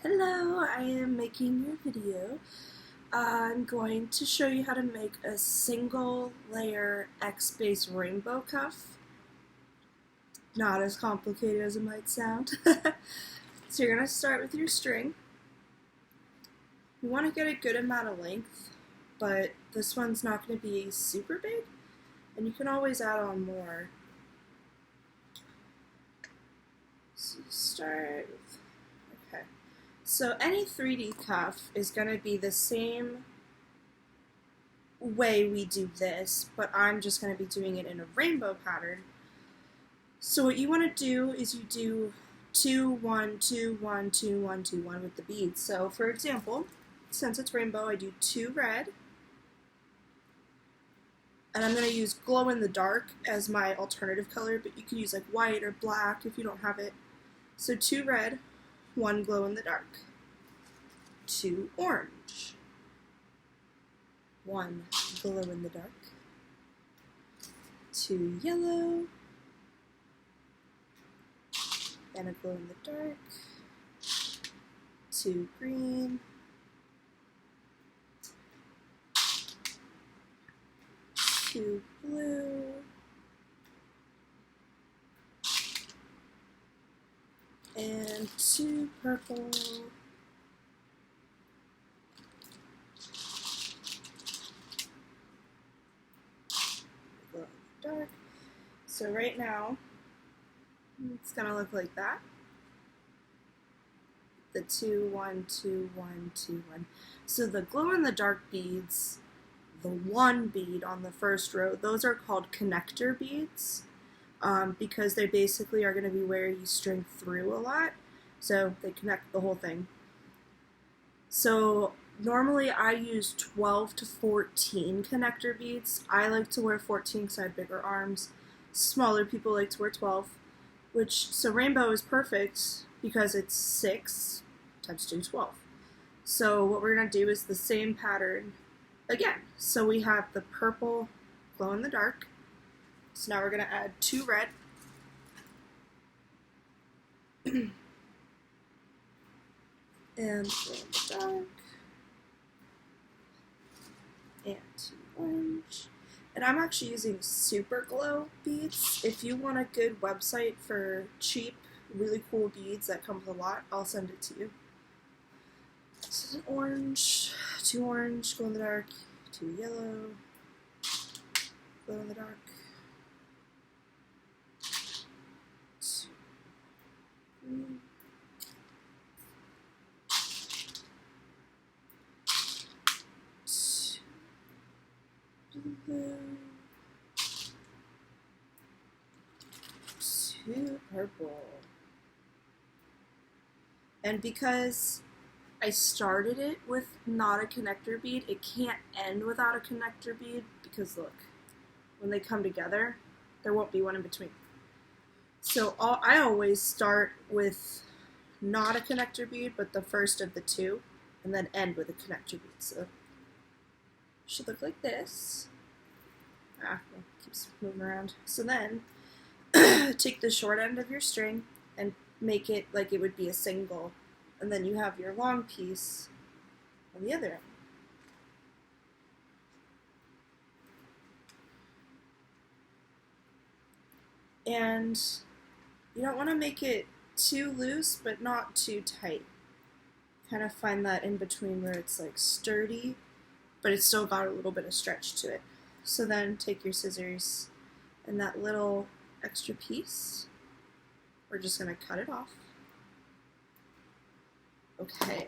Hello, I am making your video. I'm going to show you how to make a single layer X-base rainbow cuff. Not as complicated as it might sound. So you're going to start with your string. You want to get a good amount of length, but this one's not going to be super big, and you can always add on more. So start with, okay. So any 3D cuff is going to be the same way we do this, but I'm just going to be doing it in a rainbow pattern. So what you want to do is you do 2, 1, 2, 1, 2, 1, 2, 1 with the beads. So for example, since it's rainbow, I do 2 red, and I'm going to use glow in the dark as my alternative color, but you can use like white or black if you don't have it. So 2 red, 1 glow in the dark, 2 orange, 1 glow in the dark, 2 yellow, and a glow in the dark, 2 green, 2 blue, and 2 purple, glow in the dark. So right now, it's gonna look like that. The 2, 1, 2, 1, 2, 1. So the glow in the dark beads, the 1 bead on the first row, those are called connector beads. Because they basically are going to be where you string through a lot, so they connect the whole thing. So normally I use 12 to 14 connector beads. I like to wear 14 because I have bigger arms. Smaller people like to wear 12, so rainbow is perfect because it's 6 times 2, 12. So what we're going to do is the same pattern again. So we have the purple glow in the dark. So now we're going to add 2 red, and glow in the dark, and 2 orange. And I'm actually using super glow beads. If you want a good website for cheap, really cool beads that come with a lot, I'll send it to you. This is an orange, 2 orange, glow in the dark, 2 yellow, glow in the dark, 2 green, 2 blue, 2 purple. And because I started it with not a connector bead, it can't end without a connector bead because look, when they come together, there won't be one in between. So I always start with not a connector bead, but the first of the 2, and then end with a connector bead. So it should look like this. It keeps moving around. So then, take the short end of your string and make it like it would be a single, and then you have your long piece on the other end. And you don't want to make it too loose, but not too tight. Kind of find that in between where it's like sturdy, but it's still got a little bit of stretch to it. So then take your scissors and that little extra piece, we're just going to cut it off. Okay.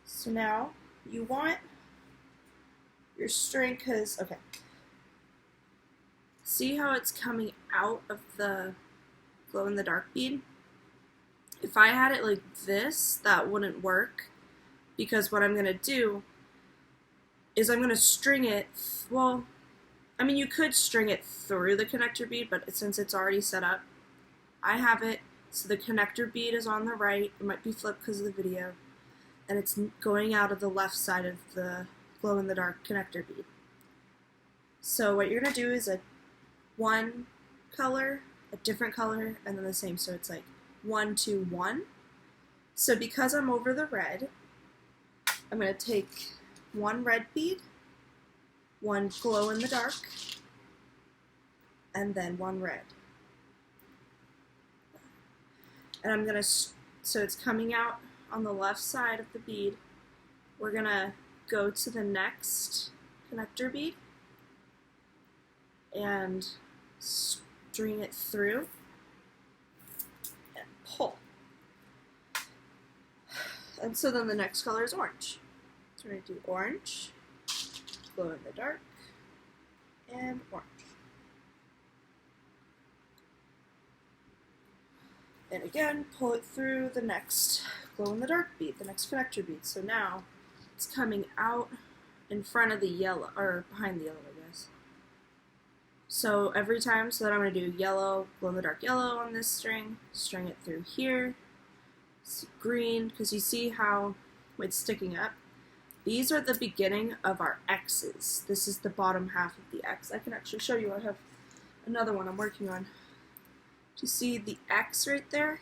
So now you want your string, because, okay, see how it's coming out of the glow in the dark bead? If I had it like this, that wouldn't work, because what I'm going to do is I'm going to string it, well, I mean you could string it through the connector bead, but since it's already set up, I have it, so the connector bead is on the right, it might be flipped because of the video, and it's going out of the left side of the glow in the dark connector bead. So what you're going to do is a 1 color, a different color, and then the same, so it's like 1, 2, 1, So because I'm over the red, I'm going to take one red bead, one glow in the dark, and then one red. And I'm going to, so it's coming out on the left side of the bead. We're going to go to the next connector bead and string it through and pull. And so then the next color is orange. So we're going to do orange, glow in the dark, and orange. And again, pull it through the next glow in the dark bead, the next connector bead. So now it's coming out in front of the yellow, or behind the yellow, I guess. So every time, so then I'm going to do yellow, glow in the dark yellow on this string, string it through here. It's green, because you see how it's sticking up. These are the beginning of our X's. This is the bottom half of the X. I can actually show you. I have another one I'm working on. Do you see the X right there?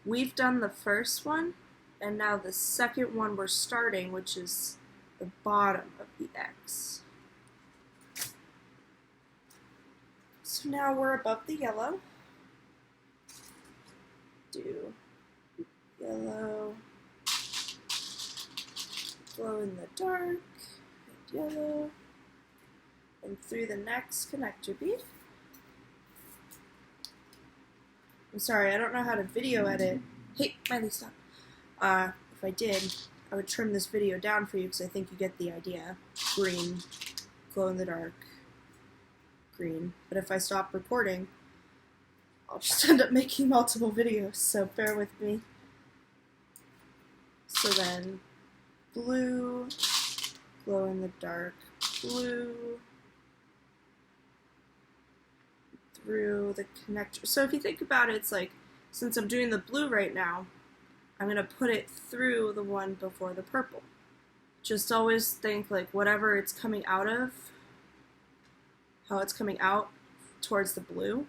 We've done the first one, and now the second one we're starting, which is the bottom of the X. So now we're above the yellow. Do yellow, glow in the dark, and yellow, and through the next connector bead. I'm sorry, I don't know how to video edit. Hey, Miley, stop. If I did, I would trim this video down for you because I think you get the idea. Green, glow in the dark, green. But if I stop recording, I'll just end up making multiple videos, so bear with me. So then, blue, glow in the dark, blue, through the connector. So if you think about it, it's like, since I'm doing the blue right now, I'm going to put it through the one before the purple. Just always think like whatever it's coming out of, how it's coming out towards the blue,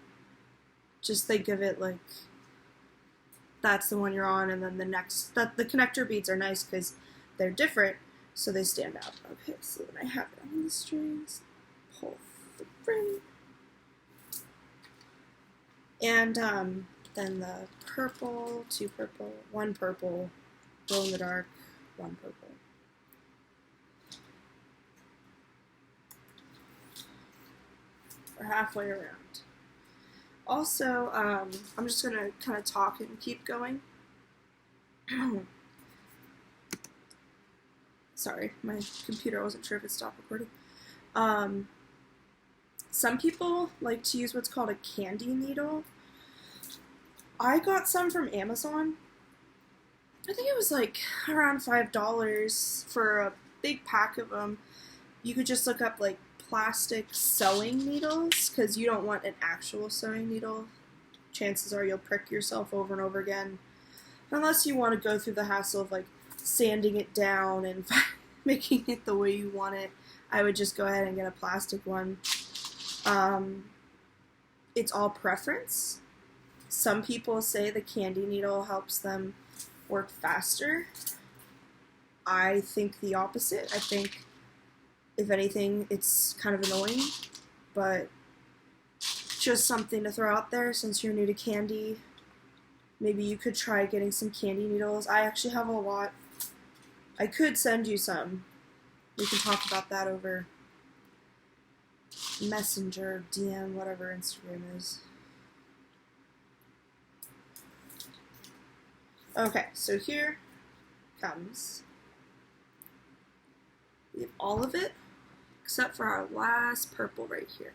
just think of it like that's the one you're on, and then the next, the connector beads are nice because they're different, so they stand out. Okay, so then I have it on the strings, pull through. And then the purple, two purple, one purple, glow in the dark, one purple. We're halfway around. Also, I'm just going to kind of talk and keep going. Sorry, my computer wasn't sure if it stopped recording. Some people like to use what's called a Kandi needle. I got some from Amazon. I think it was like around $5 for a big pack of them. You could just look up like plastic sewing needles because you don't want an actual sewing needle. Chances are you'll prick yourself over and over again. Unless you want to go through the hassle of like sanding it down and making it the way you want it, I would just go ahead and get a plastic one. It's all preference. Some people say the Kandi needle helps them work faster. I think the opposite. I think, if anything, it's kind of annoying, but just something to throw out there since you're new to Kandi. Maybe you could try getting some Kandi needles. I actually have a lot. I could send you some. We can talk about that over Messenger, DM, whatever Instagram is. Okay, so here comes. We have all of it except for our last purple right here.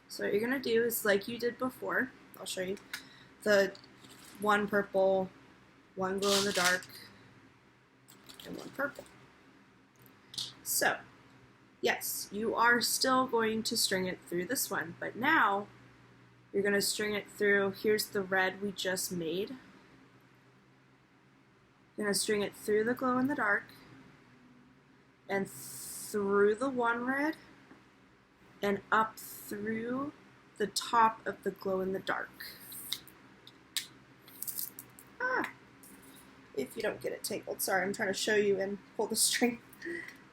So what you're going to do is like you did before. I'll show you. The one purple, one glow in the dark, and one purple. So, yes, you are still going to string it through this one, but now you're going to string it through, here's the red we just made. You're going to string it through the glow in the dark, and through the one red, and up through the top of the glow in the dark. if you don't get it tangled. Sorry, I'm trying to show you and pull the string.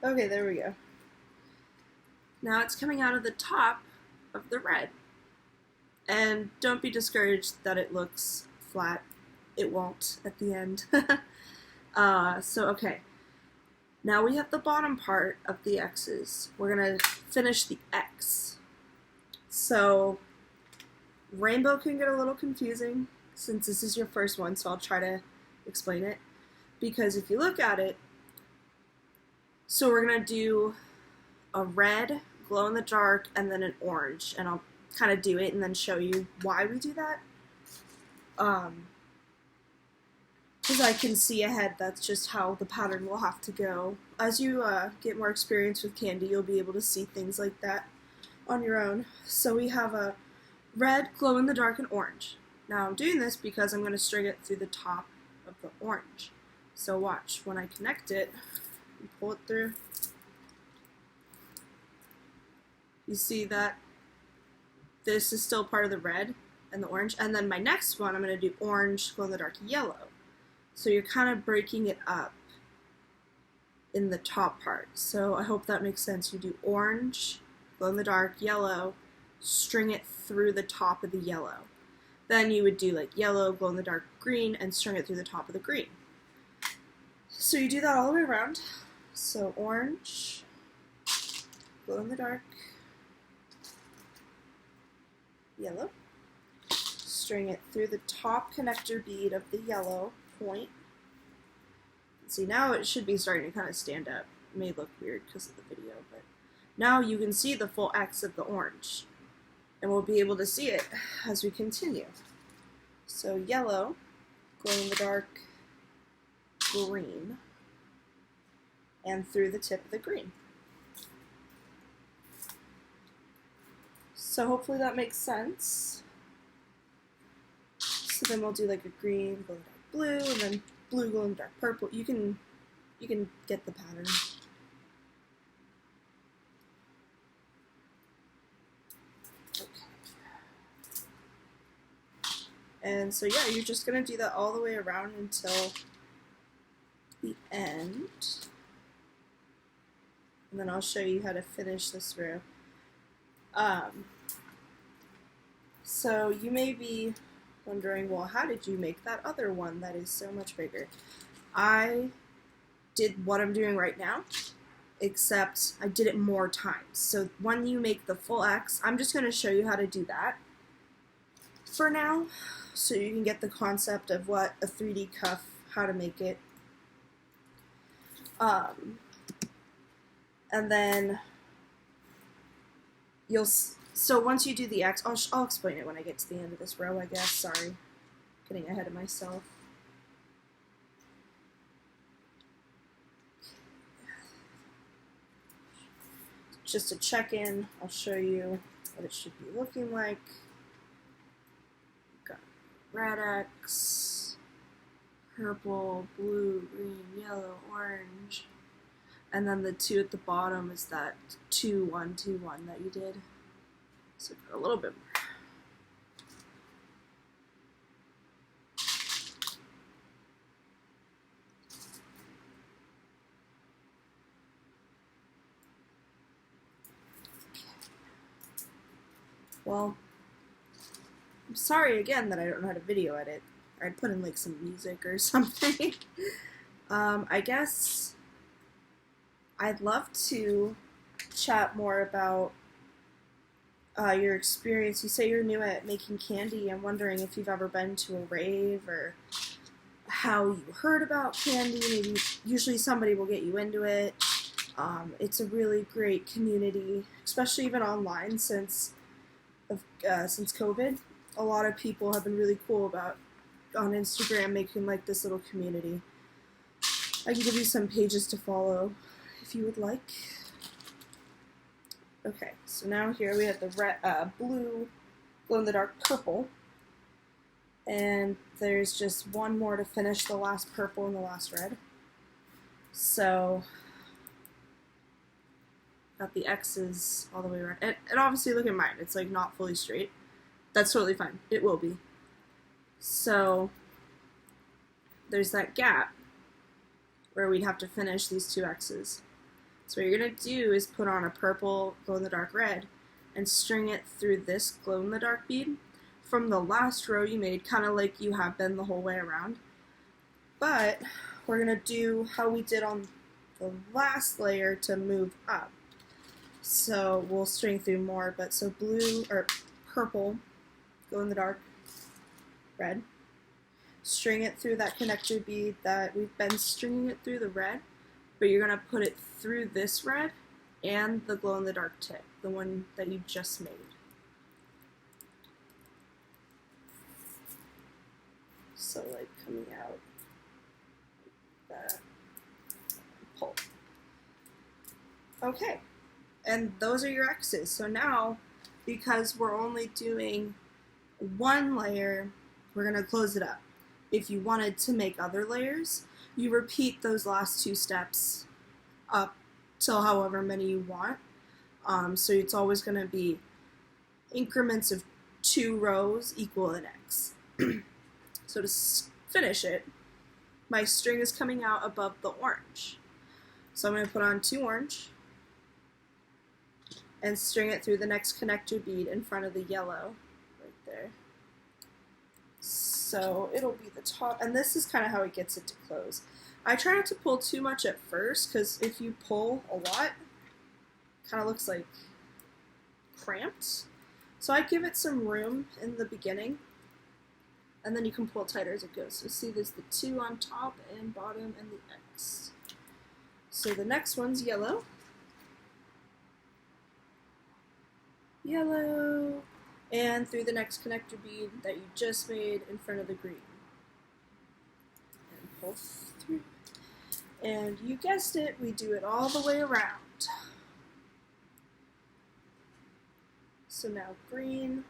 Okay, there we go. Now it's coming out of the top of the red. And don't be discouraged that it looks flat. It won't at the end. Okay. Now we have the bottom part of the X's. We're going to finish the X. So, rainbow can get a little confusing since this is your first one, so I'll try to explain it. Because if you look at it, so we're going to do a red, glow in the dark, and then an orange. And I'll kind of do it and then show you why we do that. Because I can see ahead, that's just how the pattern will have to go. As you get more experience with Kandi, you'll be able to see things like that on your own. So we have a red, glow in the dark, and orange. Now I'm doing this because I'm going to string it through the top of the orange. So watch, when I connect it and pull it through, you see that this is still part of the red and the orange. And then my next one, I'm going to do orange, glow in the dark, yellow. So you're kind of breaking it up in the top part. So I hope that makes sense. You do orange, glow in the dark, yellow, string it through the top of the yellow. Then you would do like yellow, glow in the dark, green, and string it through the top of the green. So you do that all the way around. So orange, glow in the dark, yellow, string it through the top connector bead of the yellow point. See, now it should be starting to kind of stand up. It may look weird because of the video, but now you can see the full X of the orange. And we'll be able to see it as we continue. So yellow, glow in the dark, green, and through the tip of the green. So hopefully that makes sense. So then we'll do like a green, glow in the dark blue, and then blue, glow in the dark purple. You can get the pattern. Okay. And so yeah, you're just gonna do that all the way around until the end. And then I'll show you how to finish this row. So you may be wondering, well, how did you make that other one that is so much bigger? I did what I'm doing right now, except I did it more times. So when you make the full X, I'm just going to show you how to do that for now, so you can get the concept of what a 3D cuff, how to make it. And then so once you do the X, I'll explain it when I get to the end of this row, I guess. Sorry, getting ahead of myself. Just to check in, I'll show you what it should be looking like. We've got red X, purple, blue, green, yellow, orange, and then the 2 at the bottom is that 2, 1, 2, 1 that you did. So a little bit more. Well, I'm sorry again that I don't know how to video edit. Or I'd put in like some music or something. I guess I'd love to chat more about your experience. You say you're new at making Kandi. I'm wondering if you've ever been to a rave or how you heard about Kandi. Maybe usually somebody will get you into it. It's a really great community, especially even online since COVID. A lot of people have been really cool about on Instagram making like this little community. I can give you some pages to follow if you would like. Okay, so now here we have the red, blue, glow-in-the-dark purple, and there's just one more to finish the last purple and the last red. So, got the X's all the way around. And obviously, look at mine, it's like not fully straight. That's totally fine, it will be. So, there's that gap where we'd have to finish these two X's. So what you're going to do is put on a purple glow-in-the-dark red and string it through this glow-in-the-dark bead from the last row you made, kind of like you have been the whole way around. But we're going to do how we did on the last layer to move up. So we'll string through more, but so blue or purple, glow-in-the-dark red, string it through that connector bead that we've been stringing it through the red, but you're going to put it through this red and the glow-in-the-dark tip, the one that you just made. So like coming out like that, pull. Okay, and those are your X's. So now, because we're only doing one layer, we're going to close it up. If you wanted to make other layers, you repeat those last two steps up till however many you want. So it's always going to be increments of 2 rows equal an X. So to finish it, my string is coming out above the orange. So I'm going to put on 2 orange and string it through the next connector bead in front of the yellow right there. So it'll be the top, and this is kind of how it gets it to close. I try not to pull too much at first, because if you pull a lot, it kind of looks like cramped. So I give it some room in the beginning, and then you can pull tighter as it goes. So see, there's the 2 on top and bottom and the X. So the next one's yellow. Yellow. And through the next connector bead that you just made in front of the green. And pull through. And you guessed it, we do it all the way around. So now green.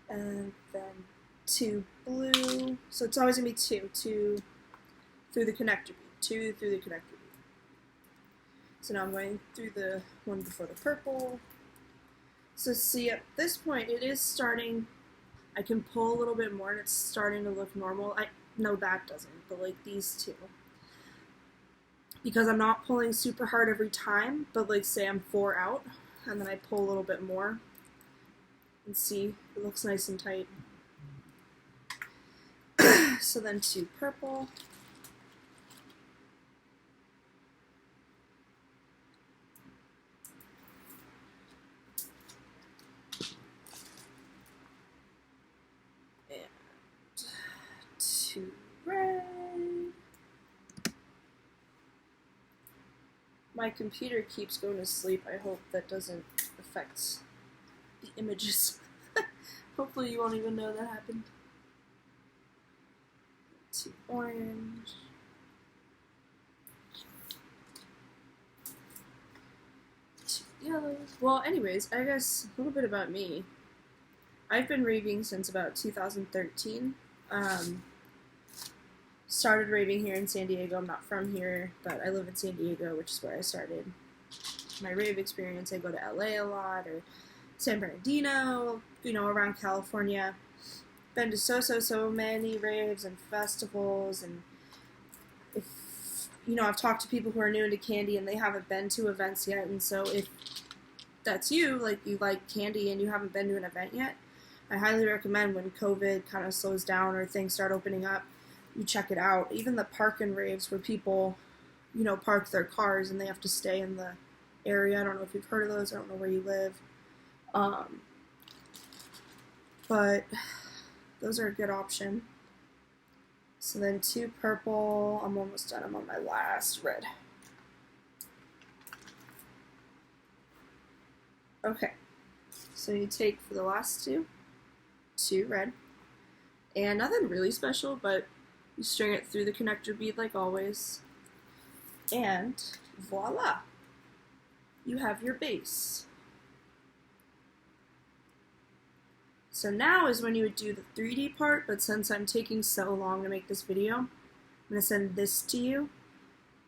And then 2 blue. So it's always going to be 2. 2 through the connector bead. 2 through the connector bead. So now I'm going through the one before the purple. So see, at this point it is starting, I can pull a little bit more and it's starting to look normal. No, that doesn't, but like these two. Because I'm not pulling super hard every time, but like say I'm 4 out and then I pull a little bit more. And see, it looks nice and tight. So then 2 purple. And 2 red. My computer keeps going to sleep. I hope that doesn't affect the images. Hopefully you won't even know that happened. 2 orange. 2 yellows. Well, anyways, I guess a little bit about me. I've been raving since about 2013. Started raving here in San Diego. I'm not from here, but I live in San Diego, which is where I started my rave experience. I go to LA a lot, or San Bernardino, you know, around California. Been to so many raves and festivals, and if, you know, I've talked to people who are new into Kandi and they haven't been to events yet, and so if that's you, like you like Kandi and you haven't been to an event yet, I highly recommend when COVID kind of slows down or things start opening up, you check it out. Even the park-in raves where people, you know, park their cars and they have to stay in the area. I don't know if you've heard of those. I don't know where you live. But those are a good option. So then 2 purple. I'm almost done. I'm on my last red. Okay. So you take for the last 2 red. And nothing really special, but you string it through the connector bead like always. And voila! You have your base. So now is when you would do the 3D part, but since I'm taking so long to make this video, I'm going to send this to you,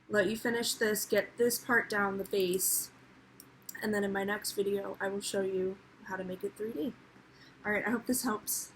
let you finish this, get this part down, the base, and then in my next video I will show you how to make it 3D. Alright, I hope this helps.